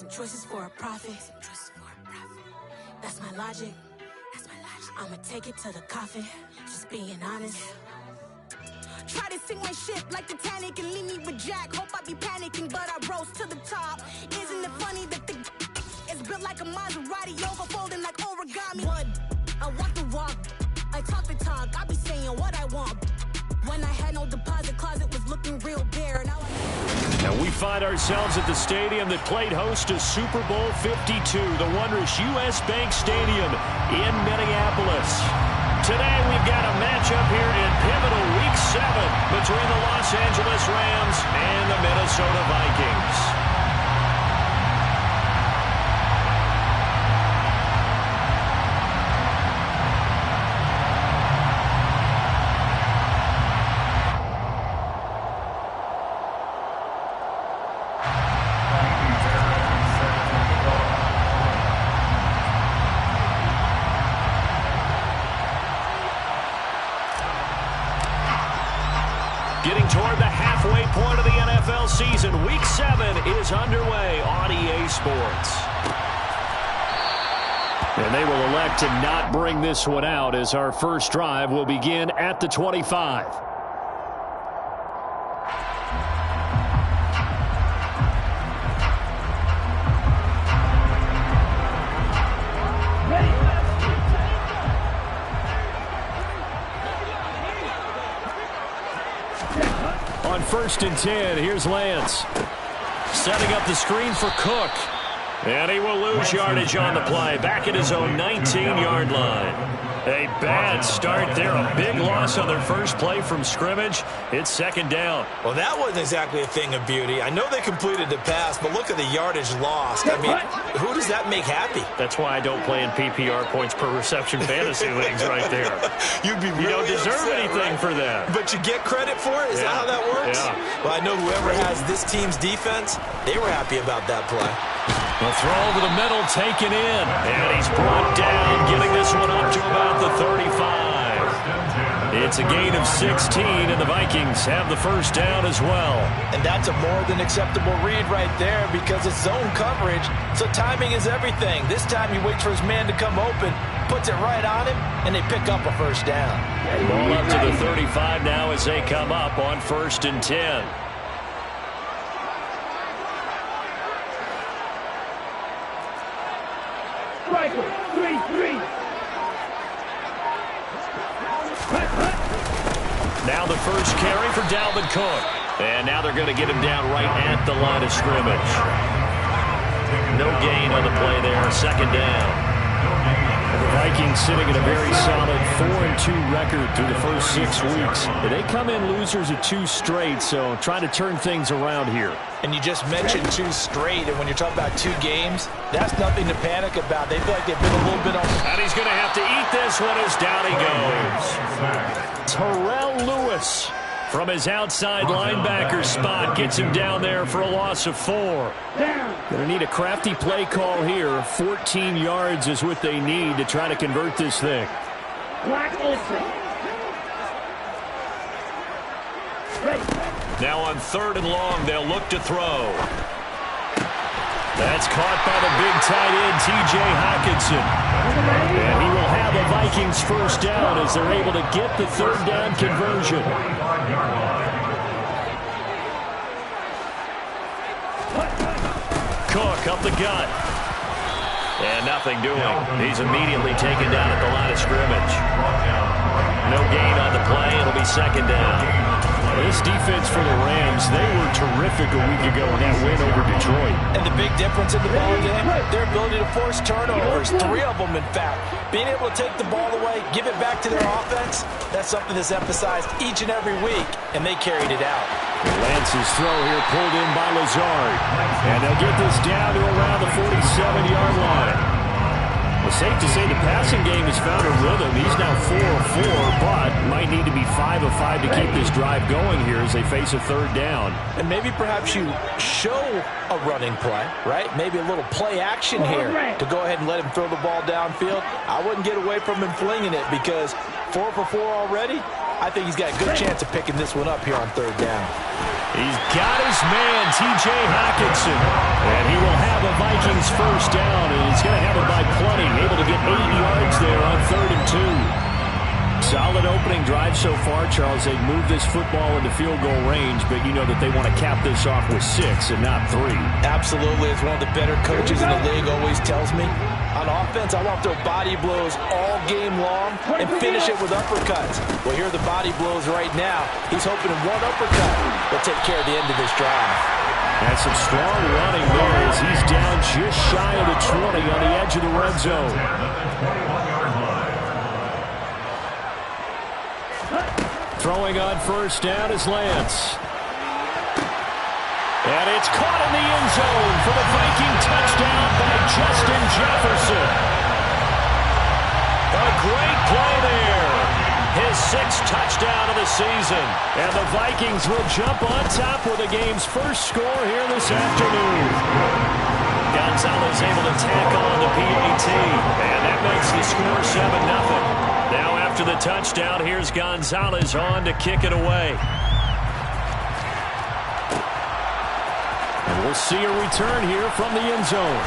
Some choices for a profit. That's my logic. I'ma take it to the coffin. Just being honest. Try to sink my ship like Titanic and leave me with Jack. Hope I be panicking, but I rose to the top. Isn't it funny that the is built like a Maserati, yoga folding like origami? What? I walk the walk, I talk the talk. I be saying what I want. When I had no deposit, closet was looking real bare. Now we find ourselves at the stadium that played host to Super Bowl 52, the wondrous U.S. Bank Stadium in Minneapolis. Today we've got a matchup here in pivotal Week 7 between the Los Angeles Rams and the Minnesota Vikings. Getting toward the halfway point of the NFL season, Week 7 is underway on EA Sports. And they will elect to not bring this one out as our first drive will begin at the 25. On 1st and 10, here's Lance. Setting up the screen for Cook. And he will lose yardage on the play. Back at his own 19-yard line. A bad start there. A big loss on their first play from scrimmage. It's 2nd down. Well, that wasn't exactly a thing of beauty. I know they completed the pass, but look at the yardage lost. I mean, who does that make happy? That's why I don't play in PPR points per reception fantasy leagues right there. You'd be really You don't deserve upset, anything right? for that. But you get credit for it? Is that how that works? Yeah. Well, I know whoever has this team's defense, they were happy about that play. The throw over the middle taken in. And he's brought down, getting this one up to about the 35. It's a gain of 16, and the Vikings have the first down as well. And that's a more than acceptable read right there because it's zone coverage, so timing is everything. This time he waits for his man to come open, puts it right on him, and they pick up a first down. Ball up to the 35 now as they come up on 1st and 10. Now the first carry for Dalvin Cook. And now they're going to get him down right at the line of scrimmage. No gain on the play there. 2nd down. The Vikings sitting at a very solid 4-2 record through the first 6 weeks. They come in losers of 2 straight, so trying to turn things around here. And you just mentioned 2 straight, and when you're talking about 2 games, that's nothing to panic about. They feel like they've been a little bit on. And he's going to have to eat this one as down he goes. Terrell Lewis from his outside linebacker spot gets him down there for a loss of 4. Going to need a crafty play call here. 14 yards is what they need to try to convert this thing. Now on 3rd and long, they'll look to throw. That's caught by the big tight end, T.J. Hockenson. And he will have the Vikings first down as they're able to get the 3rd down conversion. Cook up the gut. And nothing doing. He's immediately taken down at the line of scrimmage. No gain on the play. It'll be 2nd down. This defense for the Rams, they were terrific a week ago in that win over Detroit. And the big difference in the ball game, their ability to force turnovers, 3 of them in fact. Being able to take the ball away, give it back to their offense, that's something that's emphasized each and every week, and they carried it out. Lance's throw here pulled in by Lazard. And they'll get this down to around the 47-yard line. It's safe to say the passing game has found a rhythm. He's now 4 of 4, but might need to be 5 of 5 to keep this drive going here as they face a 3rd down. And maybe perhaps you show a running play, right? Maybe a little play action here to go ahead and let him throw the ball downfield. I wouldn't get away from him flinging it because 4 for 4 already. I think he's got a good chance of picking this one up here on third down. He's got his man, T.J. Hockenson. And he will have a Vikings first down, and he's going to have it by plenty. Able to get 8 yards there on 3rd and 2. Solid opening drive so far, Charles. They've moved this football into field goal range, but you know that they want to cap this off with 6 and not 3. Absolutely. As one of the better coaches in the league always tells me, on offense, I want to throw body blows all game long and finish it with uppercuts. Well, here are the body blows right now. He's hoping in one uppercut will take care of the end of this drive. And some strong running there as he's down just shy of the 20 on the edge of the red zone. Throwing on first down is Lance. And it's caught in the end zone for the Viking touchdown by Justin Jefferson. A great play there. His 6th touchdown of the season. And the Vikings will jump on top with the game's first score here this afternoon. Gonzalez able to tack on the PAT. And that makes the score 7-0. Now after the touchdown, here's Gonzalez on to kick it away. And we'll see a return here from the end zone.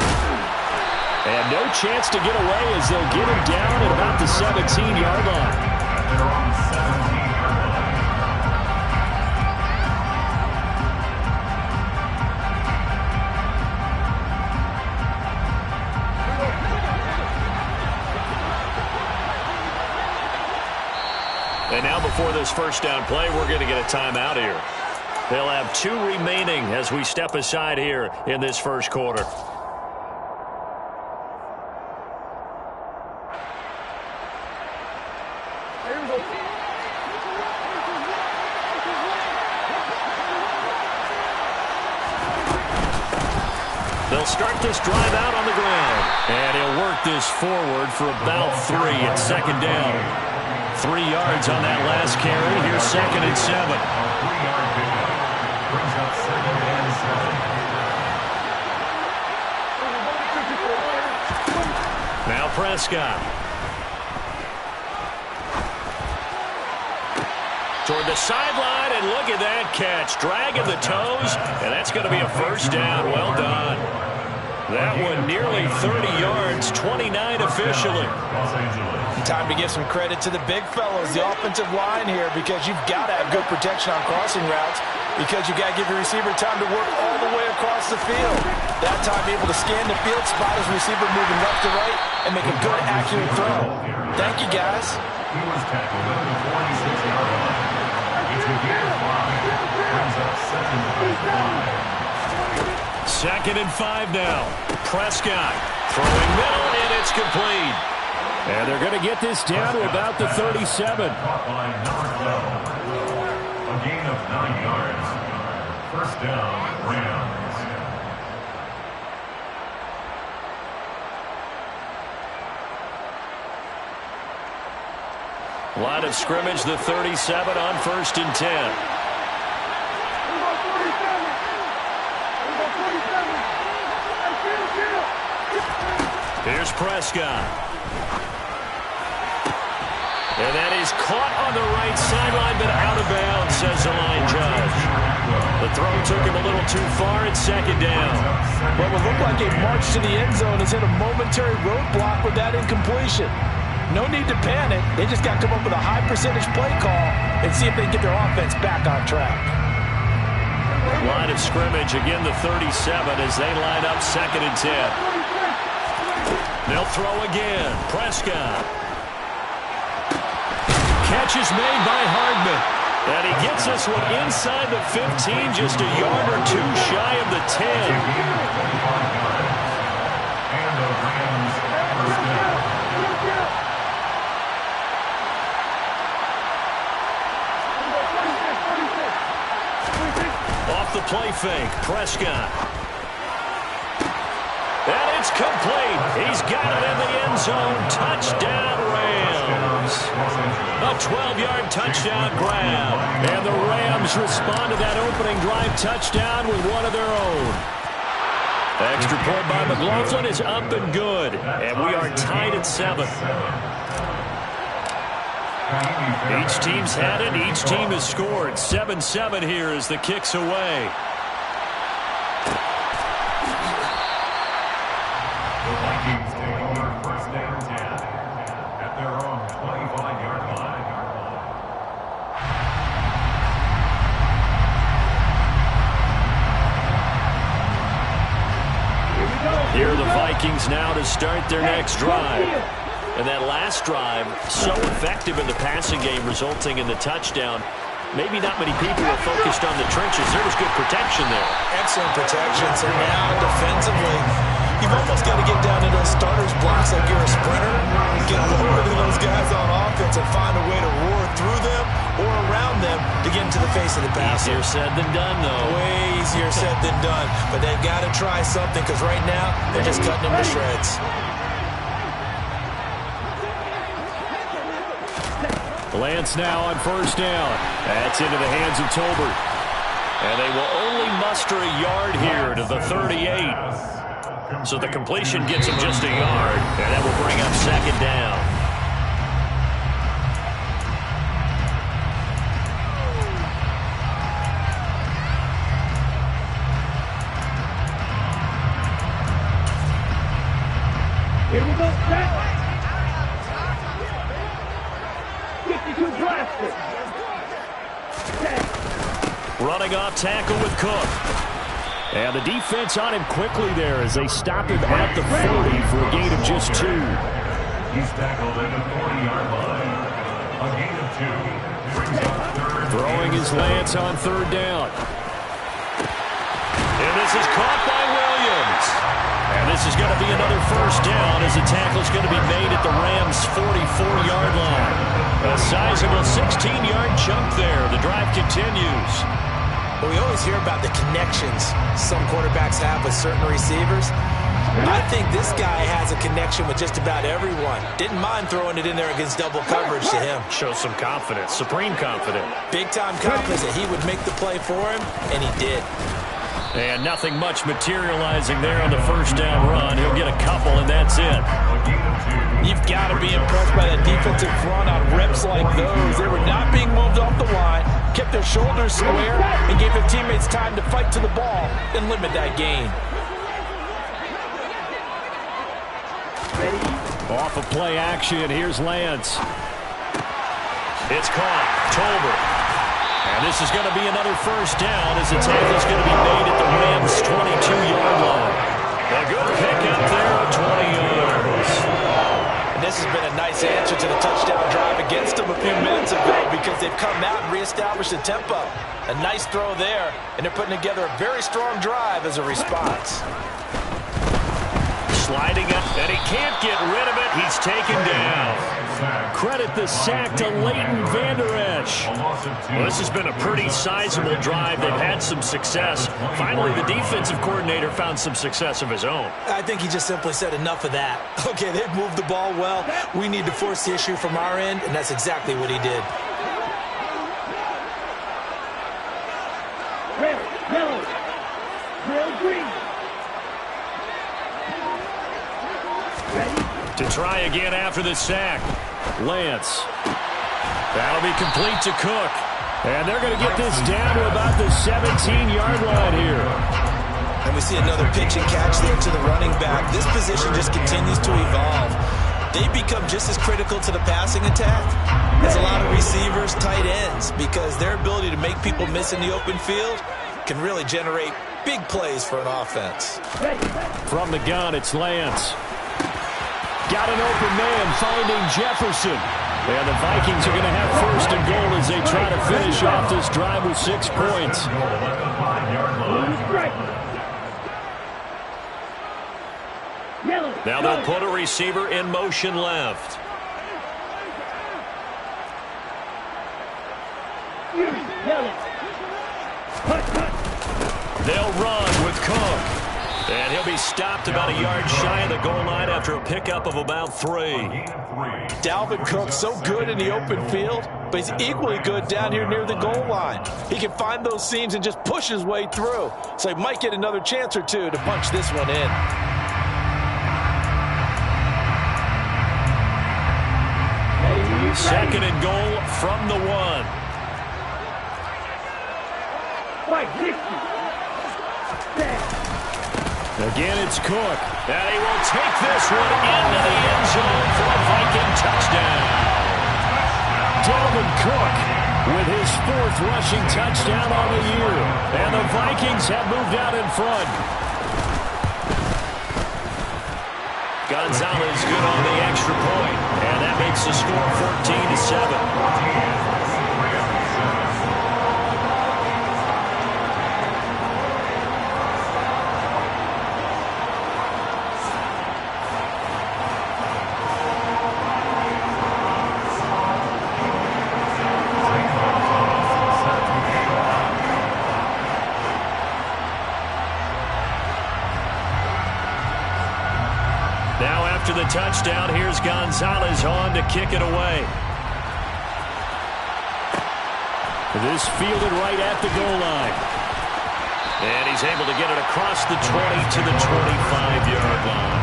And no chance to get away as they'll get him down at about the 17-yard line. And now before this first down play, we're going to get a timeout here. They'll have 2 remaining as we step aside here in this first quarter. They'll start this drive out on the ground. And he'll work this forward for about 3 at second down. 3 yards on that last carry. Here's 2nd and 7. Now Prescott. Toward the sideline, and look at that catch. Dragging the toes, and that's going to be a first down. Well done. That one nearly 30 yards, 29 officially. Time to give some credit to the big fellows, the offensive line here, because you've got to have good protection on crossing routes, because you've got to give your receiver time to work all the way across the field. That time able to scan the field, spot his receiver moving left to right, and make a good, accurate throw. Thank you, guys. He was tackled at the 46-yard line. It's a gain of 5. Brings up 2nd and 5 now. Prescott throwing middle, and it's complete. And they're going to get this down to about the 37. Caught by number 12. A gain of 9 yards. First down, Rams. Line of scrimmage, the 37 on 1st and 10. Here's Prescott. And that is caught on the right sideline, but out of bounds, says the line judge. The throw took him a little too far at 2nd down. What would look like a march to the end zone has hit a momentary roadblock with that incompletion. No need to panic. They just got to come up with a high percentage play call and see if they can get their offense back on track. Line of scrimmage, again the 37 as they line up 2nd and 10. They'll throw again. Prescott. Catch is made by Hardman. And he gets this one inside the 15, just a yard or 2 shy of the 10. And the Rams first down. Off the play fake, Prescott. And it's complete. He's got it in the end zone. Touchdown, Rams. A 12-yard touchdown grab. And the Rams respond to that opening drive touchdown with one of their own. Extra point by McLaughlin is up and good. And we are tied at 7. Each team's had it. Each team has scored. 7-7 here as the kick's away. The Vikings take over first down 10 at their own 25-yard line. Here are the Vikings now to start their next drive. And that last drive, so effective in the passing game, resulting in the touchdown. Maybe not many people were focused on the trenches. There was good protection there. Excellent protection. So now defensively, you've almost got to get down to those starters blocks like you're a sprinter. Get lower than those guys on offense and find a way to roar through them or around them to get into the face of the passer. Easier said than done, though. Way easier said than done. But they've got to try something because right now they're just cutting them to shreds. Lance now on first down. That's into the hands of Tolbert. And they will only muster a yard here to the 38. So the completion gets him just a yard. And that will bring up second down. Here we go, set. 52 blaster. Running off tackle with Cook. And the defense on him quickly there as they stop him at the 40 for a gain of just 2. He's tackled at the 40-yard line. A gain of 2. Brings up third. Throwing his Lance on third down. And this is caught by Williams. And this is going to be another first down as the tackle's going to be made at the Rams' 44-yard line. A sizable 16-yard chunk there. The drive continues. But we always hear about the connections some quarterbacks have with certain receivers. I think this guy has a connection with just about everyone. Didn't mind throwing it in there against double coverage to him. Shows some confidence, supreme confidence. Big-time confidence that he would make the play for him, and he did. And nothing much materializing there on the first down run. He'll get a couple, and that's it. You've got to be impressed by that defensive front on reps like those. They were not being moved off the line, kept their shoulders square, and gave their teammates time to fight to the ball and limit that gain. Off of play action, here's Lance. It's caught. Tolbert. And this is going to be another first down as the tackle's going to be made at the Rams' 22-yard line. A good pickup there of 20 yards. And this has been a nice answer to the touchdown drive against them a few minutes ago because they've come out and reestablished the tempo. A nice throw there, and they're putting together a very strong drive as a response. Sliding up, and he can't get rid of it. He's taken down. Credit the sack to Leighton Vander Esch. Well, this has been a pretty sizable drive. They've had some success. Finally, the defensive coordinator found some success of his own. I think he just simply said enough of that. Okay, they've moved the ball well. We need to force the issue from our end, and that's exactly what he did. Red, yellow, red, green. To try again after the sack. Lance. That'll be complete to Cook. And they're going to get this down to about the 17-yard line here. And we see another pitch and catch there to the running back. This position just continues to evolve. They become just as critical to the passing attack as a lot of receivers, tight ends, because their ability to make people miss in the open field can really generate big plays for an offense. From the gun, it's Lance. Got an open man finding Jefferson. And the Vikings are going to have first and goal as they try to finish off this drive with 6 points. Now they'll put a receiver in motion left. They'll run with Cook. And he'll be stopped about a yard shy of the goal line after a pickup of about 3. Dalvin Cook so good in the open field, but he's equally good down here near the goal line. He can find those seams and just push his way through. So he might get another chance or two to punch this one in. Second and goal from the 1. 560. Again, it's Cook. And he will take this one into the end zone for a Viking touchdown. Dalvin Cook with his 4th rushing touchdown on the year. And the Vikings have moved out in front. Gonzalez good on the extra point. And that makes the score 14-7. After the touchdown, here's Gonzalez on to kick it away. This fielded right at the goal line. And he's able to get it across the 20 to the 25-yard line.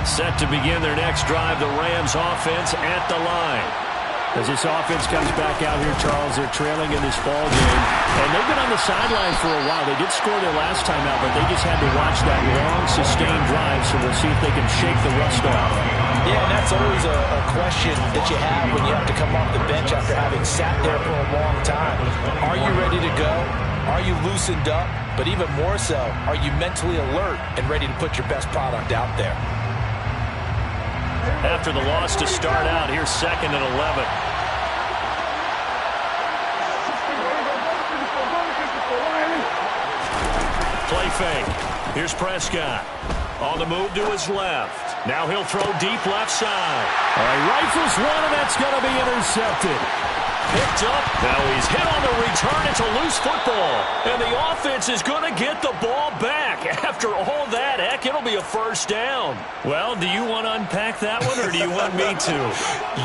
Set to begin their next drive, the Rams offense at the line. As this offense comes back out here, Charles, they're trailing in this ball game. And they've been on the sideline for a while. They did score their last time out, but they just had to watch that long, sustained drive, so we'll see if they can shake the rust off. Yeah, and that's always a question that you have when you have to come off the bench after having sat there for a long time. Are you ready to go? Are you loosened up? But even more so, are you mentally alert and ready to put your best product out there? After the loss to start out, here's 2nd and 11. Play fake. Here's Prescott. On the move to his left. Now he'll throw deep left side. All right, rifles one, and that's going to be intercepted. Picked up. Now he's hit on the return. It's a loose football. And the offense is going to get the ball back. After all that, heck, it'll be a first down. Well, do you want to unpack that one, or do you want me to?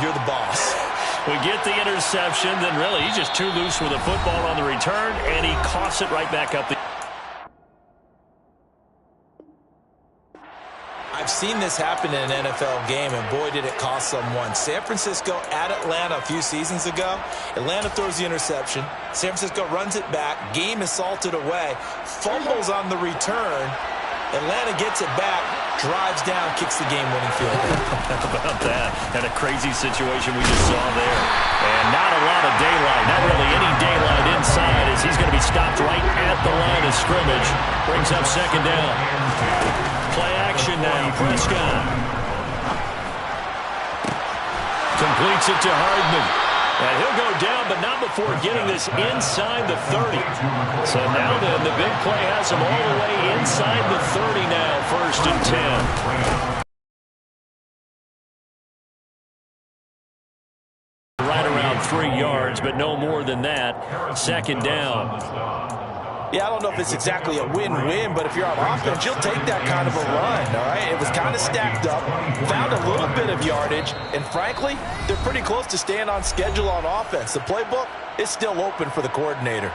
You're the boss. We get the interception, then really he's just too loose with the football on the return, and he coughs it right back up the... I've seen this happen in an NFL game, and boy, did it cost someone. San Francisco at Atlanta a few seasons ago. Atlanta throws the interception. San Francisco runs it back. Game is salted away. Fumbles on the return. Atlanta gets it back, drives down, kicks the game-winning field goal. How about that? And a crazy situation we just saw there. And not a lot of daylight, not really any daylight inside, as he's going to be stopped right at the line of scrimmage. Brings up 2nd down. Play action now. Prescott completes it to Hardman. And he'll go down, but not before getting this inside the 30. So now then, the big play has him all the way inside the 30 now, 1st and 10. Right around 3 yards, but no more than that. 2nd down. Yeah, I don't know if it's exactly a win-win, but if you're on offense, you'll take that kind of a run, all right? It was kind of stacked up, found a little bit of yardage, and frankly, they're pretty close to staying on schedule on offense. The playbook is still open for the coordinator.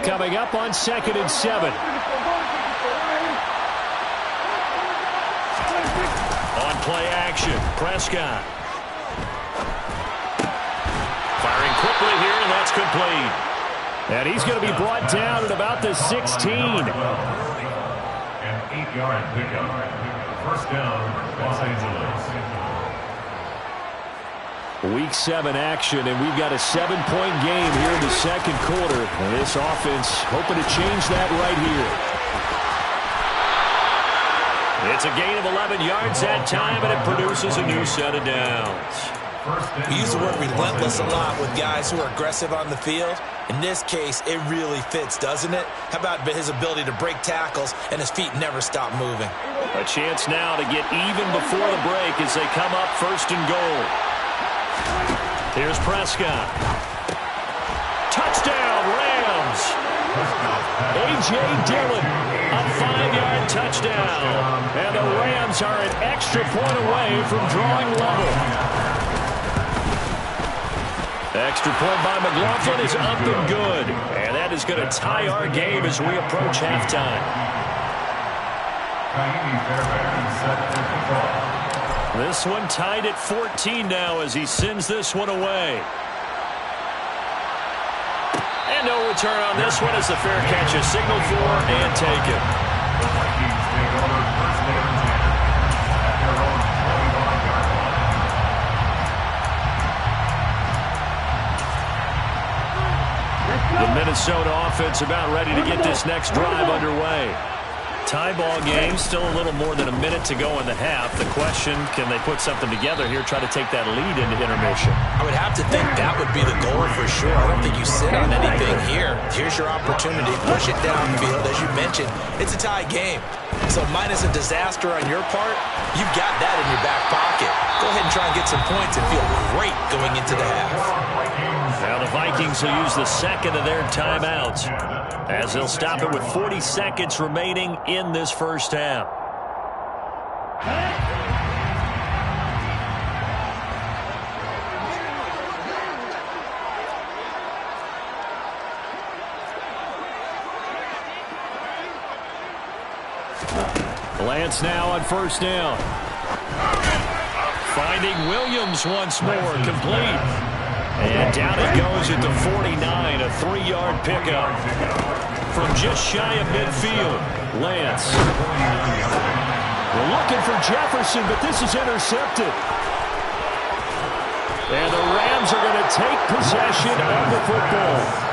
Coming up on 2nd and 7. On play action, Prescott. Firing quickly here, and that's complete. And he's going to be brought down at about the 16. An 8-yard pickup. First down, Los Angeles. Week 7 action, and we've got a 7-point game here in the 2nd quarter. And this offense hoping to change that right here. It's a gain of 11 yards that time, and it produces a new set of downs. We use the word relentless a lot with guys who are aggressive on the field. In this case, it really fits, doesn't it? How about his ability to break tackles, and his feet never stop moving? A chance now to get even before the break as they come up 1st and goal. Here's Prescott. Touchdown, Rams! A.J. Dillon, a 5-yard touchdown. And the Rams are an extra point away from drawing level. Extra point by McLaughlin is up and good. And that is going to tie our game as we approach halftime. This one tied at 14 now as he sends this one away. And no return on this one as the fair catch is signaled for and taken. The Minnesota offense about ready to get this next drive underway. Tie ball game, still a little more than a minute to go in the half. The question, can they put something together here, try to take that lead into intermission? I would have to think that would be the goal for sure. I don't think you sit on anything here. Here's your opportunity. Push it downfield. As you mentioned, it's a tie game. So minus a disaster on your part, you've got that in your back pocket. Go ahead and try and get some points and feel great going into the half. Now the Vikings will use the second of their timeouts as they'll stop it with 40 seconds remaining in this first half. Lance now on first down. Finding Williams once more, complete. And down it goes at the 49, a 3-yard pickup from just shy of midfield. Lance. We're looking for Jefferson, but this is intercepted. And the Rams are going to take possession of the football.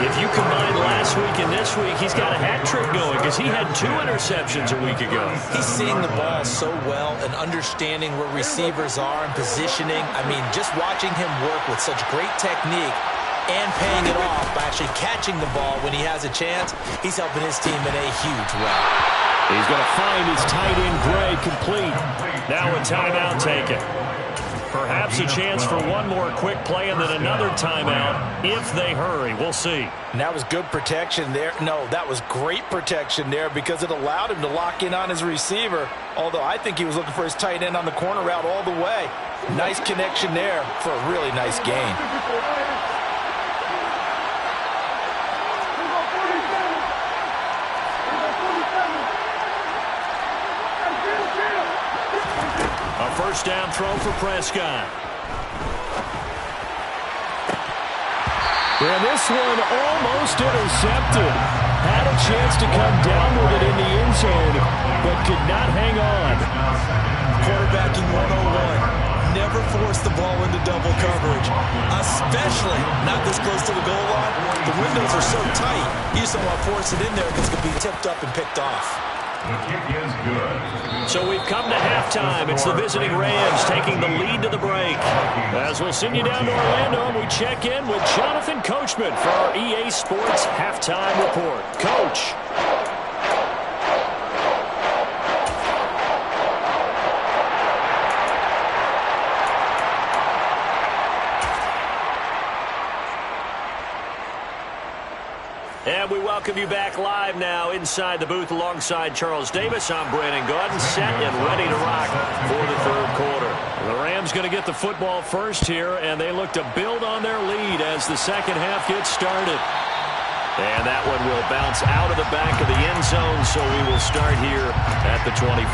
If you combine last week and this week, he's got a hat trick going because he had 2 interceptions a week ago. He's seeing the ball so well and understanding where receivers are and positioning. I mean, just watching him work with such great technique and paying it off by actually catching the ball when he has a chance, he's helping his team in a huge way. He's going to find his tight end, Gray, complete. Now a timeout taken. Perhaps a chance for one more quick play and then another timeout if they hurry. We'll see. And that was good protection there. No, that was great protection there because it allowed him to lock in on his receiver. Although I think he was looking for his tight end on the corner route all the way. Nice connection there for a really nice gain. First down throw for Prescott. And this one almost intercepted. Had a chance to come down with it in the end zone, but could not hang on. Quarterbacking 101. Never force the ball into double coverage, especially not this close to the goal line. The windows are so tight, you just don't want to force it in there because it could be tipped up and picked off. The kick is good. So we've come to halftime. It's the visiting Rams taking the lead to the break. As we'll send you down to Orlando, and we check in with Jonathan Coachman for our EA Sports Halftime Report. Coach. And we welcome you back live now inside the booth alongside Charles Davis. I'm Brandon Gaudin, set and ready to rock for the third quarter. The Rams going to get the football first here, and they look to build on their lead as the second half gets started. And that one will bounce out of the back of the end zone, so we will start here at the 25.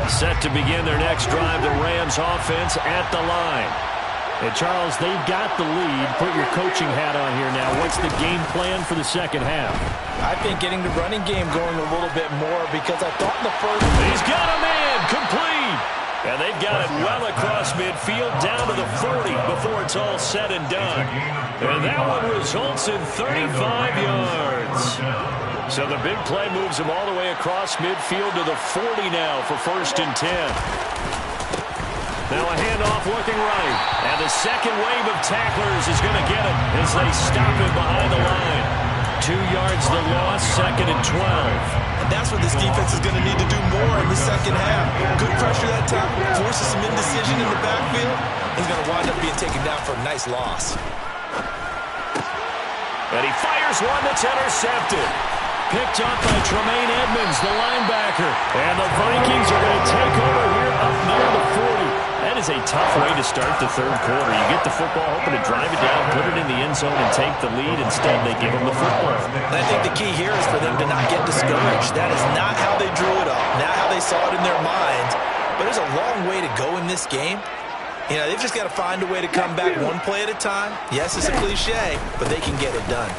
Set to begin their next drive, the Rams offense at the line. And Charles, they've got the lead. Put your coaching hat on here now. What's the game plan for the second half? I think getting the running game going a little bit more because I thought in the first... He's got a man, complete. And they've got it well across midfield down to the 40 before it's all said and done. And that one results in 35 yards. So the big play moves him all the way across midfield to the 40 now for 1st and 10. Now a handoff looking right. And the second wave of tacklers is going to get him as they stop him behind the line. 2 yards the loss, 2nd and 12. And that's what this defense is going to need to do more in the second half. Good pressure that time, forces some indecision in the backfield. He's going to wind up being taken down for a nice loss. And he fires one that's intercepted. Picked up by Tremaine Edmonds, the linebacker. And the Vikings are going to take over here up near the 40. That is a tough way to start the third quarter. You get the football, hoping to drive it down, put it in the end zone, and take the lead. Instead, they give them the football. And I think the key here is for them to not get discouraged. That is not how they drew it up, not how they saw it in their minds. But there's a long way to go in this game. You know, they've just got to find a way to come back one play at a time. Yes, it's a cliche, but they can get it done.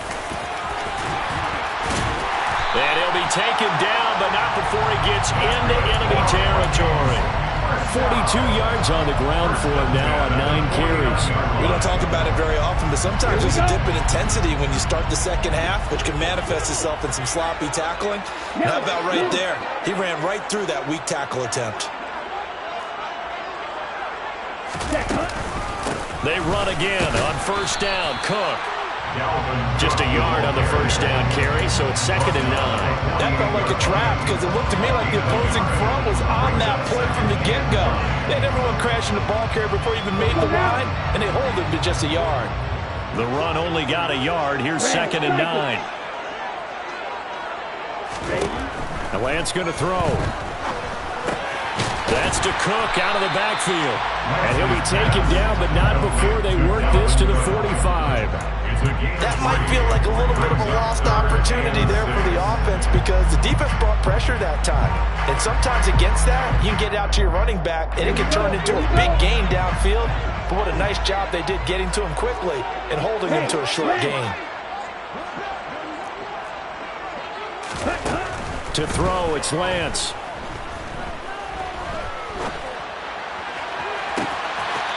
And he'll be taken down, but not before he gets into enemy territory. 42 yards on the ground for him now on 9 carries. We don't talk about it very often, but sometimes there's a dip in intensity when you start the second half, which can manifest itself in some sloppy tackling. And how about right there? He ran right through that weak tackle attempt. They run again on first down. Cook. Just a yard on the first down carry, so it's 2nd and 9. That felt like a trap because it looked to me like the opposing front was on that play from the get-go. They had everyone crashing the ball carrier before he even made the line, and they hold him to just a yard. The run only got a yard. Here's 2nd and 9. Now Lance going to throw. That's to Cook out of the backfield. And he'll be taken down, but not before they work this to the 45. That might feel like a little bit of a lost opportunity there for the offense because the defense brought pressure that time. And sometimes against that, you can get out to your running back, and it can turn into a big gain downfield. But what a nice job they did getting to him quickly and holding him to a short gain. To throw, it's Lance.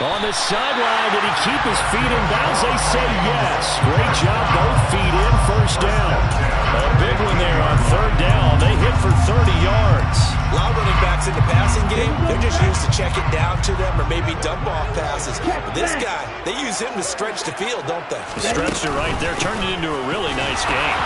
On the sideline, did he keep his feet in bounds? They say yes. Great job, both feet in, first down. A big one there on 3rd down. They hit for 30 yards. A lot of running backs in the passing game, they're just used to check it down to them or maybe dump-off passes. But this guy, they use him to stretch the field, don't they? Stretched it right there, turned it into a really nice game.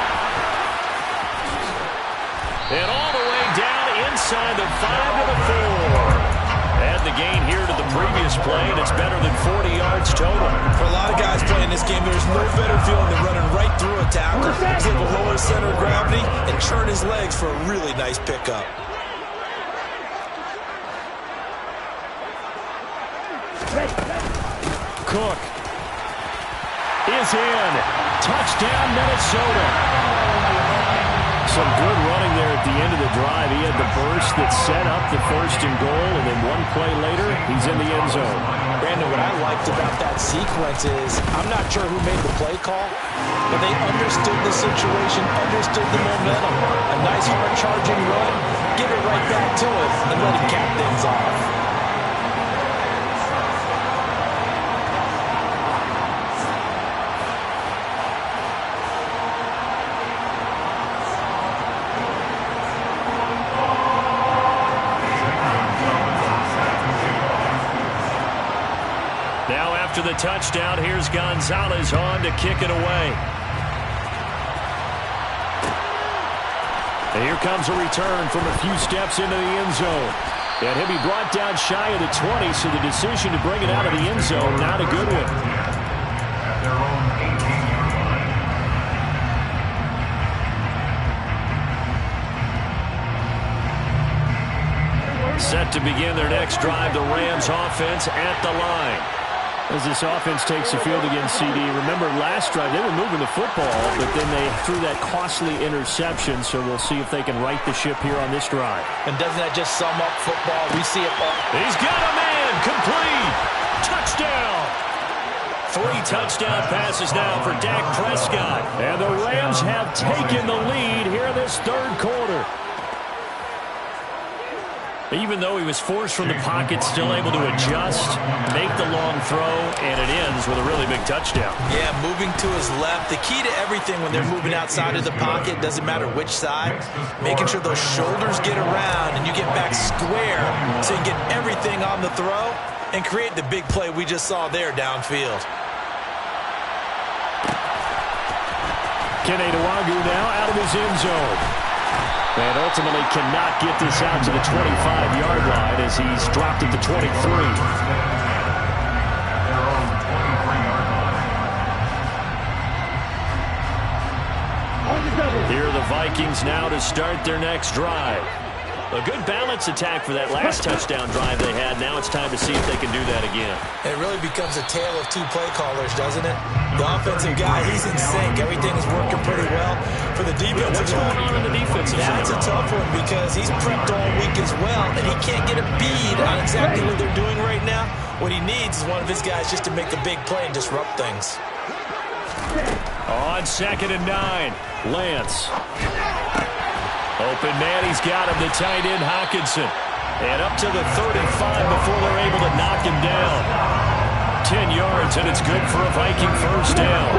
And all the way down inside the 5 to the 4. Add the gain here to the previous play, and it's better than 40 yards total. For a lot of guys playing this game, there's no better feeling than running right through a tackle, take a lower center of gravity, and turn his legs for a really nice pickup. Cook is in. Touchdown, Minnesota. Some good running there at the end of the drive. He had the burst that set up the 1st and goal, and then one play later, he's in the end zone. Brandon, what I liked about that sequence is I'm not sure who made the play call, but they understood the situation, understood the momentum. A nice hard-charging run, give it right back to him, and let him cap things off. To the touchdown, here's Gonzalez on to kick it away. And here comes a return from a few steps into the end zone. And he'll be brought down shy of the 20, so the decision to bring it out of the end zone, not a good one. At their own 18-yard line. Set to begin their next drive, the Rams offense at the line. As this offense takes the field against CD, remember last drive they were moving the football, but then they threw that costly interception, so we'll see if they can right the ship here on this drive. And doesn't that just sum up football? We see it all. He's got a man, complete, touchdown. 3 touchdown passes now for Dak Prescott. And the Rams have taken the lead here in this 3rd quarter. Even though he was forced from the pocket, still able to adjust, make the long throw, and it ends with a really big touchdown. Yeah, moving to his left. The key to everything when they're moving outside of the pocket, doesn't matter which side, making sure those shoulders get around and you get back square so you get everything on the throw and create the big play we just saw there downfield. Kene Nwangwu now out of his end zone. And ultimately cannot get this out to the 25-yard line as he's dropped at the 23. Here are the Vikings now to start their next drive. A good balance attack for that last touchdown drive they had. Now it's time to see if they can do that again. It really becomes a tale of two play callers, doesn't it? The offensive guy, he's in sync. Everything is working pretty well. For the defensive guy, what's going on in the defensive side? That's a tough one because he's prepped all week as well, and he can't get a bead on exactly what they're doing right now. What he needs is one of his guys just to make the big play and disrupt things. On 2nd and 9, Lance. Open man, he's got him, the tight end, Hockenson. And up to the 35 before they're able to knock him down. 10 yards, and it's good for a Viking first down.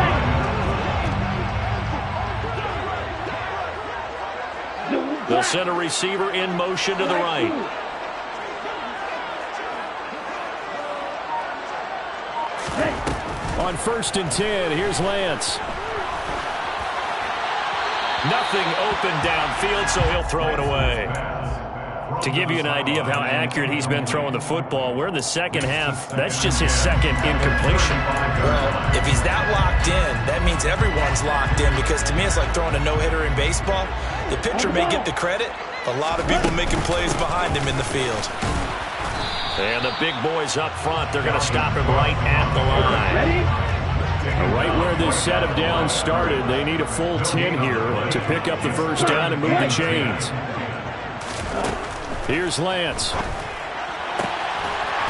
They'll send a receiver in motion to the right. On 1st and 10, here's Lance. Nothing open downfield, so he'll throw it away. To give you an idea of how accurate he's been throwing the football, we're in the second half. That's just his second incompletion. Well, if he's that locked in, that means everyone's locked in, because to me it's like throwing a no-hitter in baseball. The pitcher may get the credit. A lot of people making plays behind him in the field. And the big boys up front, they're going to stop him right at the line. Right where this set of downs started, they need a full 10 here to pick up the first down and move the chains. Here's Lance.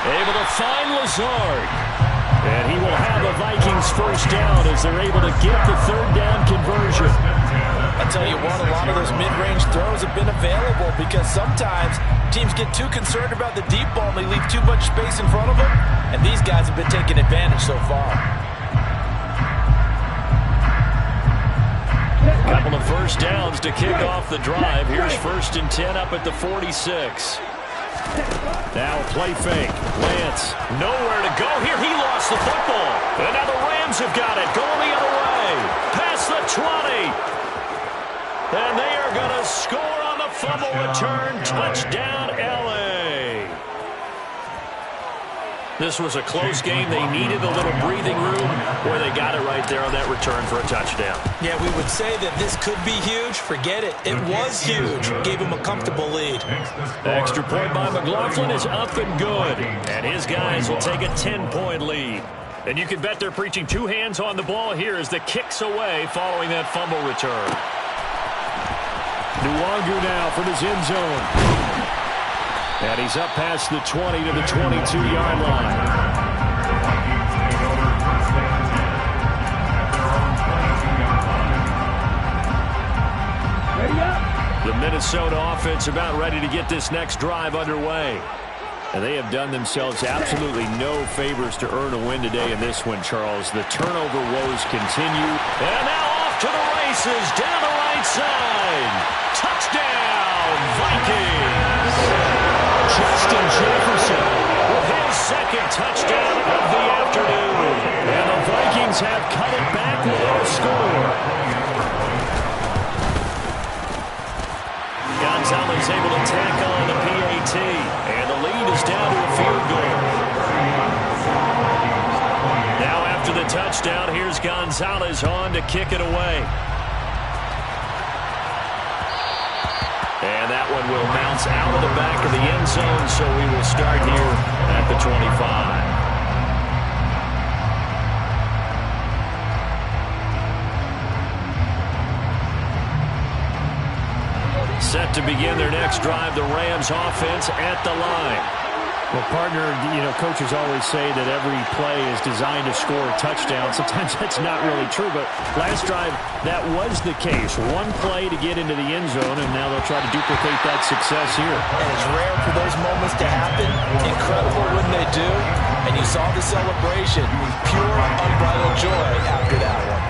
Able to find Lazard. And he will have a Vikings first down as they're able to get the third down conversion. I tell you what, a lot of those mid-range throws have been available because sometimes teams get too concerned about the deep ball and they leave too much space in front of them. And these guys have been taking advantage so far. Couple of first downs to kick off the drive. Here's 1st and 10 up at the 46. Now a play fake. Lance, nowhere to go here. He lost the football. And now the Rams have got it. Going the other way. Past the 20. And they are going to score on the fumble return. Touchdown, L.A. This was a close game. They needed a little breathing room, where they got it right there on that return for a touchdown. Yeah, we would say that this could be huge. Forget it. It was huge. Gave him a comfortable lead. The extra point by McLaughlin is up and good. And his guys will take a 10-point lead. And you can bet they're preaching two hands on the ball here as the kick's away following that fumble return. Nwangwu now from his end zone. And he's up past the 20 to the 22-yard line. The Minnesota offense about ready to get this next drive underway. And they have done themselves absolutely no favors to earn a win today in this one, Charles. The turnover woes continue. And now off to the races, down the right side. Touchdown, Vikings! Justin Jefferson with his second touchdown of the afternoon. And the Vikings have cut it back with a score. Gonzalez able to tack on the PAT. And the lead is down to a field goal. Now after the touchdown, here's Gonzalez on to kick it away. And that one will bounce out of the back of the end zone, so we will start here at the 25. Set to begin their next drive, the Rams offense at the line. Well, partner, coaches always say that every play is designed to score a touchdown. Sometimes that's not really true, but last drive, that was the case. One play to get into the end zone, and now they'll try to duplicate that success here. And it's rare for those moments to happen. Incredible when they do. And you saw the celebration. Pure, unbridled joy after that one.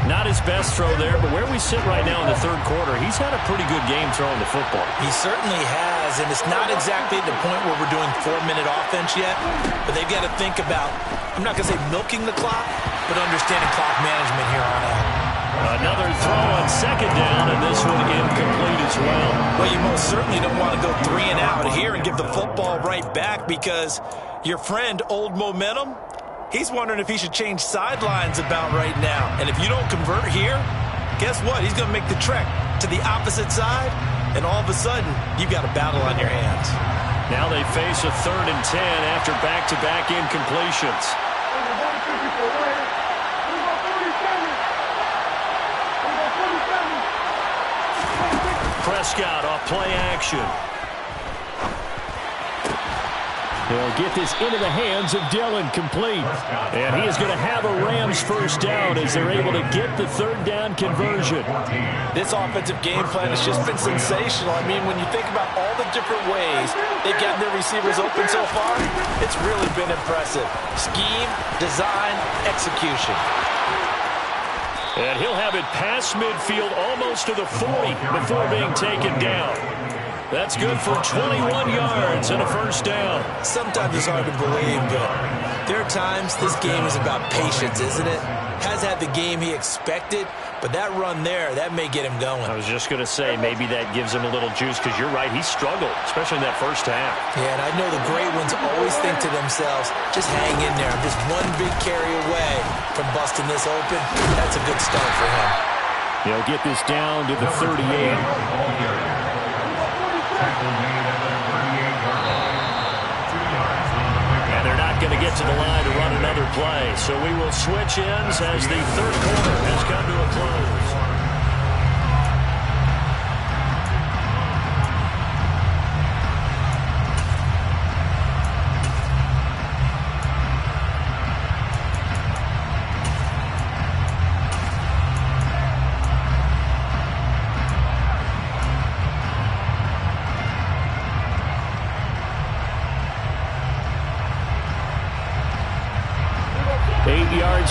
Not his best throw there, but where we sit right now in the third quarter, he's had a pretty good game throwing the football. He certainly has, and it's not exactly at the point where we're doing 4-minute offense yet, but they've got to think about, I'm not going to say milking the clock, but understanding clock management here on out. Another throw on second down, and this one incomplete as well. Well, you most certainly don't want to go 3 and out here and give the football right back because your friend, Old Momentum, he's wondering if he should change sidelines about right now. And if you don't convert here, guess what? He's going to make the trek to the opposite side, and all of a sudden, you've got a battle on your hands. Now they face a 3rd and 10 after back-to-back incompletions. Prescott off play action. They'll get this into the hands of Dillon, complete. And he is going to have a Rams first down as they're able to get the 3rd down conversion. This offensive game plan has just been sensational. I mean, when you think about all the different ways they've gotten their receivers open so far, it's really been impressive. Scheme, design, execution. And he'll have it past midfield almost to the 40 before being taken down. That's good for 21 yards and a first down. Sometimes it's hard to believe, but there are times this game is about patience, isn't it? Has had the game he expected, but that run there, that may get him going. I was just going to say, maybe that gives him a little juice because you're right, he struggled, especially in that first half. Yeah, and I know the great ones always think to themselves, just hang in there. I'm just one big carry away from busting this open. That's a good start for him. They'll get this down to the 38. And they're not going to get to the line to run another play. So we will switch ends as the 3rd quarter has come to a close.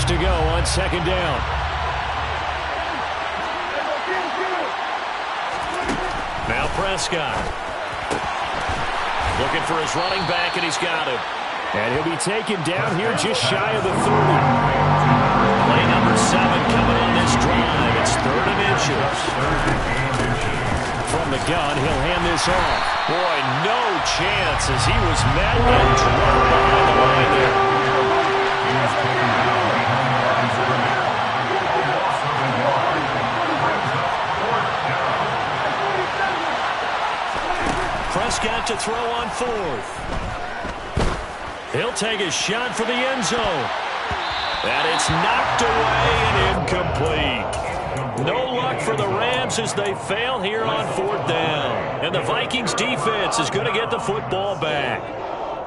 To go on 2nd down. Now Prescott. Looking for his running back, and he's got him. And he'll be taken down here just shy of the 30. Play number 7 coming on this drive. It's 3rd and inches. From the gun, he'll hand this off. Boy, no chance as he was met and dropped behind the line there. Prescott to throw on 4th. He'll take a shot for the end zone. And it's knocked away and incomplete. No luck for the Rams as they fail here on 4th down. And the Vikings defense is going to get the football back.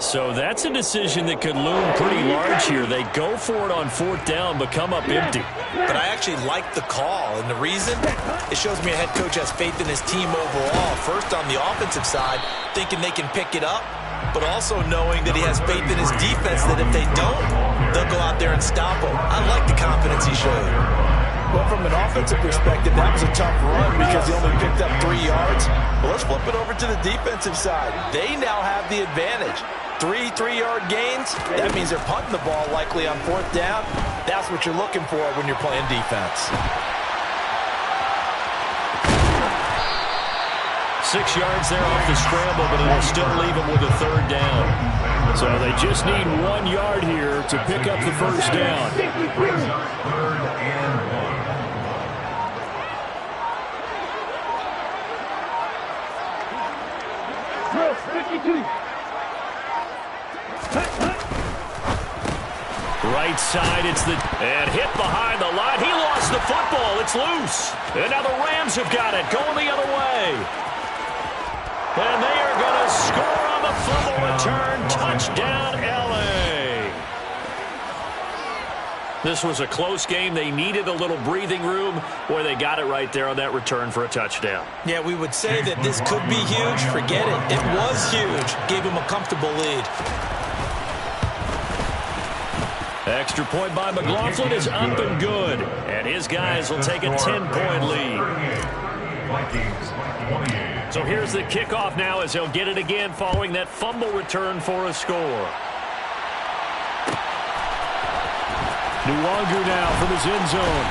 So that's a decision that could loom pretty large here. They go for it on 4th down, but come up empty. But I actually like the call, and the reason? It shows me a head coach has faith in his team overall. First on the offensive side, thinking they can pick it up, but also knowing that he has faith in his defense that if they don't, they'll go out there and stop him. I like the confidence he showed. Well, from an offensive perspective, that was a tough run because he only picked up 3 yards. Well, let's flip it over to the defensive side. They now have the advantage. 3 3-yard gains, that means they're punting the ball likely on 4th down. That's what you're looking for when you're playing defense. 6 yards there off the scramble, but it'll still leave them with a 3rd down. So they just need 1 yard here to pick up the first down. 3rd and 1. Right side, it's the... And hit behind the line. He lost the football. It's loose. And now the Rams have got it. Going the other way. And they are going to score on the fumble return. Touchdown, L.A. This was a close game. They needed a little breathing room. Boy, they got it right there on that return for a touchdown. Yeah, we would say that this could be huge. Forget it. It was huge. Gave him a comfortable lead. Extra point by McLaughlin is up and good. And his guys will take a 10-point lead. So here's the kickoff now as he'll get it again following that fumble return for a score. Nwangu now from his end zone.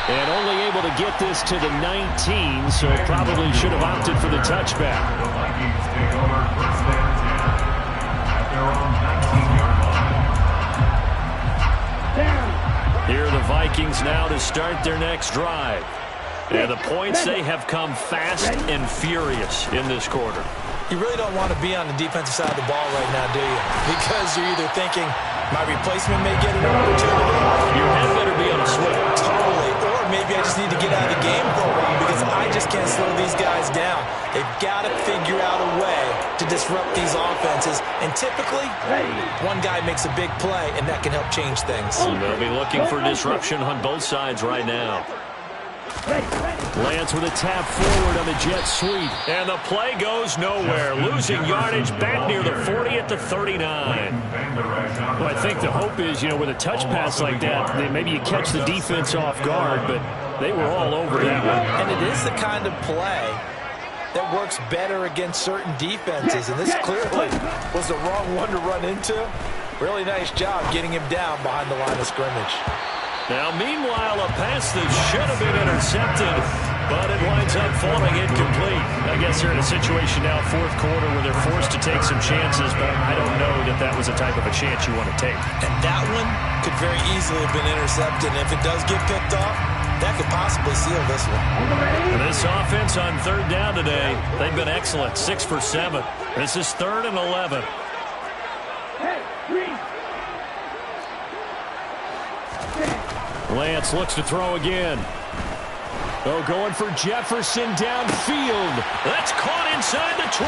And only able to get this to the 19, so probably should have opted for the touchback. The Vikings take over first and 10 at their own 19-yard line. Here are the Vikings now to start their next drive. And the points, they have come fast and furious in this quarter. You really don't want to be on the defensive side of the ball right now, do you? Because you're either thinking, my replacement may get an opportunity. Your head better be on a swivel. Totally. Or maybe I just need to get out of the game for a while because I just can't slow these guys down. They've got to figure out a way to disrupt these offenses. And typically, one guy makes a big play, and that can help change things. They'll be looking for disruption on both sides right now. Lance with a tap forward on the jet sweep. And the play goes nowhere. Losing yardage back near the 40 at the 39. Well, I think the hope is, with a touch pass like that, maybe you catch the defense off guard, but they were all over that one. And it is the kind of play that works better against certain defenses. And this clearly was the wrong one to run into. Really nice job getting him down behind the line of scrimmage. Now, meanwhile, a pass that should have been intercepted, but it winds up falling incomplete. I guess they're in a situation now, fourth quarter, where they're forced to take some chances, but I don't know that that was the type of a chance you want to take. And that one could very easily have been intercepted. And if it does get picked off, that could possibly seal this one. And this offense on third down today, they've been excellent, 6 for 7. This is 3rd and 11. Lance looks to throw again. Oh, going for Jefferson downfield. That's caught inside the 20.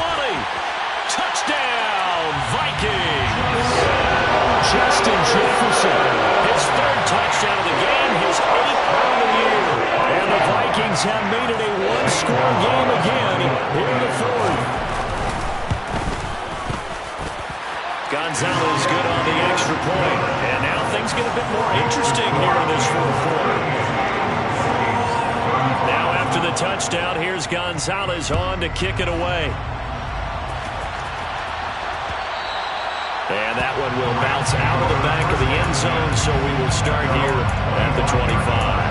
Touchdown, Vikings. Justin Jefferson, his 3rd touchdown of the game, his 8th of the year. And the Vikings have made it a one-score game again here in the 4th. Gonzalez good on the extra point. And now things get a bit more interesting here in this 4th quarter. Now after the touchdown, here's Gonzalez on to kick it away. And that one will bounce out of the back of the end zone, so we will start here at the 25.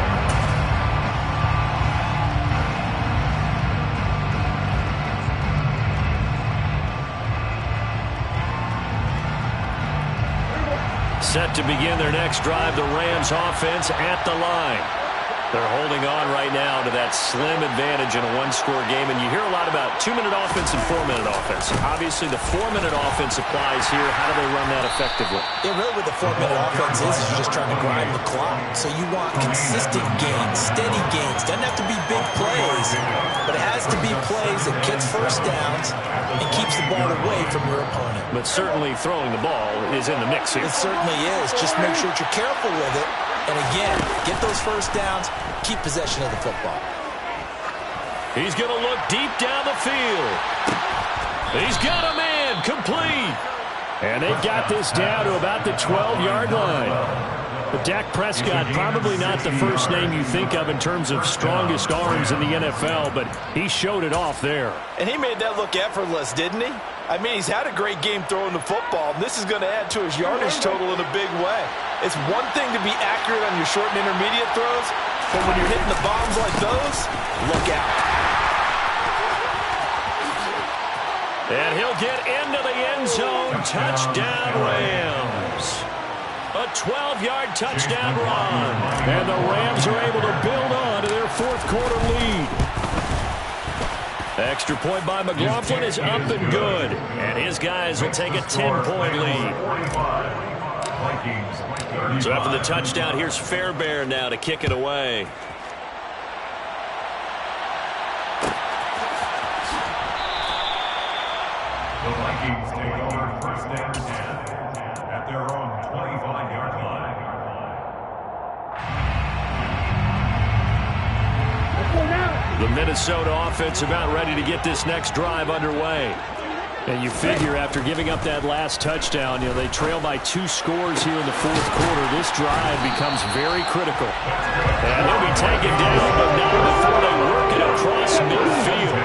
Set to begin their next drive, the Rams offense at the line. They're holding on right now to that slim advantage in a one-score game, and you hear a lot about 2-minute offense and 4-minute offense. Obviously, the 4-minute offense applies here. How do they run that effectively? Yeah, really what the 4-minute offense is you're just trying to grind the clock. So you want consistent gains, steady gains. Doesn't have to be big plays, but it has to be plays that gets first downs and keeps the ball away from your opponent. But certainly throwing the ball is in the mix here. It certainly is. Just make sure that you're careful with it. And again, get those first downs, keep possession of the football. He's going to look deep down the field. He's got a man, complete. And they got this down to about the 12-yard line. But Dak Prescott, probably not the first name you think of in terms of strongest arms in the NFL, but he showed it off there. And he made that look effortless, didn't he? I mean, he's had a great game throwing the football, and this is going to add to his yardage total in a big way. It's one thing to be accurate on your short and intermediate throws, but when you're hitting the bombs like those, look out. And he'll get into the end zone. Touchdown, Rams. A 12-yard touchdown run. And the Rams are able to build on to their 4th quarter lead. Extra point by McLaughlin is up and good. And his guys will take a 10-point lead. So after the touchdown, here's Fairbairn now to kick it away. The Vikings take over first and 10 at their own 25-yard line. The Minnesota offense about ready to get this next drive underway. And you figure after giving up that last touchdown, they trail by 2 scores here in the 4th quarter. This drive becomes very critical. And he'll be taken down, but not before they work it across midfield.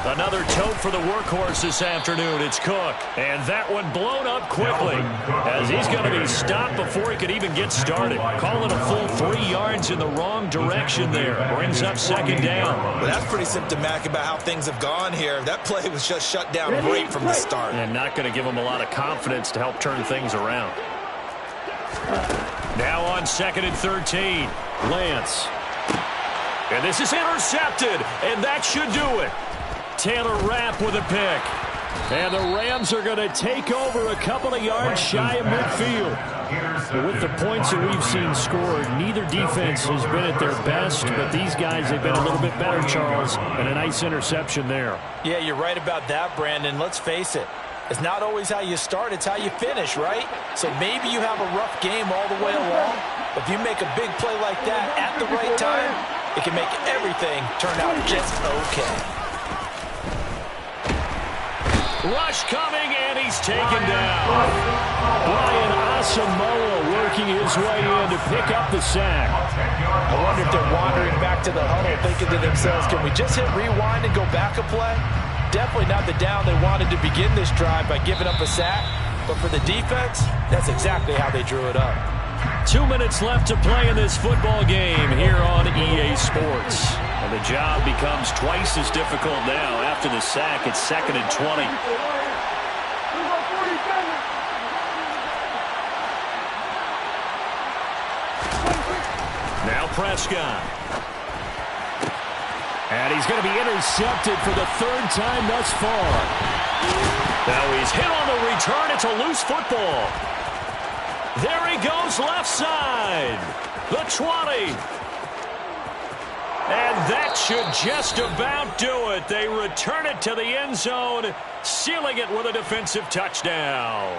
Another tote for the workhorse this afternoon. It's Cook. And that one blown up quickly as he's going to be stopped before he could even get started. Call it a full 3 yards in the wrong direction there. Brings up second down. Well, that's pretty symptomatic about how things have gone here. That play was just shut down right from the start. And not going to give him a lot of confidence to help turn things around. Now on 2nd and 13. Lance. And this is intercepted, and that should do it. Taylor Rapp with a pick. And the Rams are going to take over a couple of yards shy of midfield. With the points that we've seen scored, neither defense has been at their best, but these guys have been a little bit better, Charles, and a nice interception there. Yeah, you're right about that, Brandon. Let's face it. It's not always how you start, it's how you finish, right? So maybe you have a rough game all the way along, but if you make a big play like that at the right time, it can make everything turn out just okay. Rush coming, and he's taken down. Brian Asamoah working his way in to pick up the sack. I wonder if they're wandering back to the huddle thinking to themselves, can we just hit rewind and go back a play? Definitely not the down they wanted to begin this drive by giving up a sack. But for the defense, that's exactly how they drew it up. 2 minutes left to play in this football game here on EA Sports. And the job becomes twice as difficult now. After the sack, it's 2nd and 20. Now Prescott. And he's going to be intercepted for the 3rd time thus far. Now he's hit on the return. It's a loose football. There he goes left side. The 20. And that should just about do it. They return it to the end zone, sealing it with a defensive touchdown.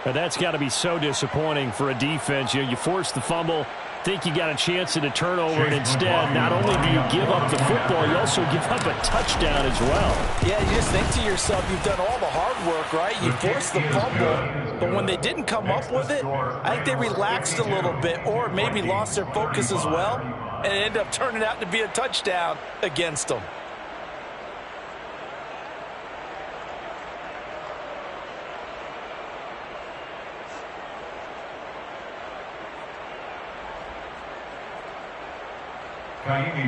But that's got to be so disappointing for a defense. You force the fumble, think you got a chance at a turnover, and instead, not only do you give up the football, you also give up a touchdown as well. Yeah, you just think to yourself, you've done all the hard work, right? You forced the fumble, but when they didn't come up with it, I think they relaxed a little bit or maybe lost their focus as well, and it ended up turning out to be a touchdown against them.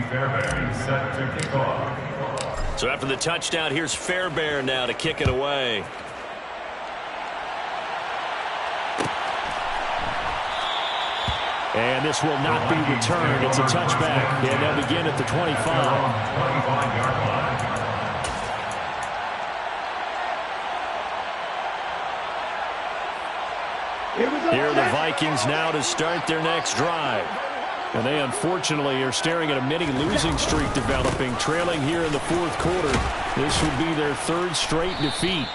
Fairbairn set to kick off. So after the touchdown, here's Fairbairn now to kick it away. And this will not be returned. It's a touchback. And they'll begin at the 25. 25-yard line. Here are the Vikings now to start their next drive. And they, unfortunately, are staring at a mini-losing streak developing, trailing here in the 4th quarter. This would be their 3rd straight defeat.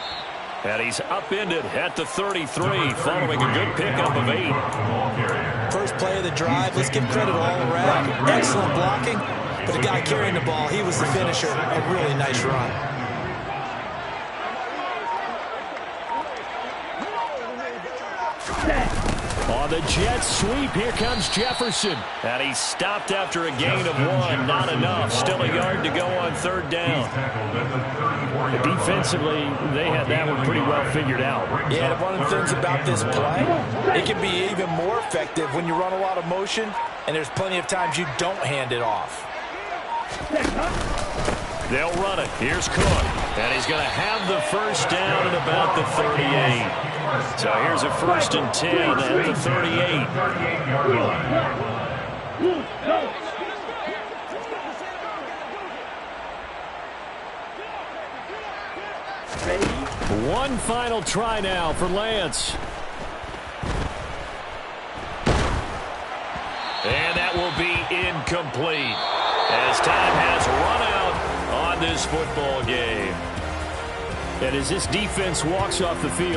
And he's upended at the 33, following a good pickup of 8. First play of the drive, let's give credit all around. Excellent blocking, but the guy carrying the ball, he was the finisher. A really nice run. On the jet sweep, here comes Jefferson. And he's stopped after a gain of 1. Not enough. Still a yard to go on 3rd down. Defensively, they had that one pretty well figured out. Yeah, one of the things about this play, it can be even more effective when you run a lot of motion, and there's plenty of times you don't hand it off. They'll run it. Here's Cook. And he's going to have the first down at about the 38. So here's a 1st and 10 at the 38. 38-yard line. One final try now for Lance. And that will be incomplete as time has run out on this football game. And as this defense walks off the field,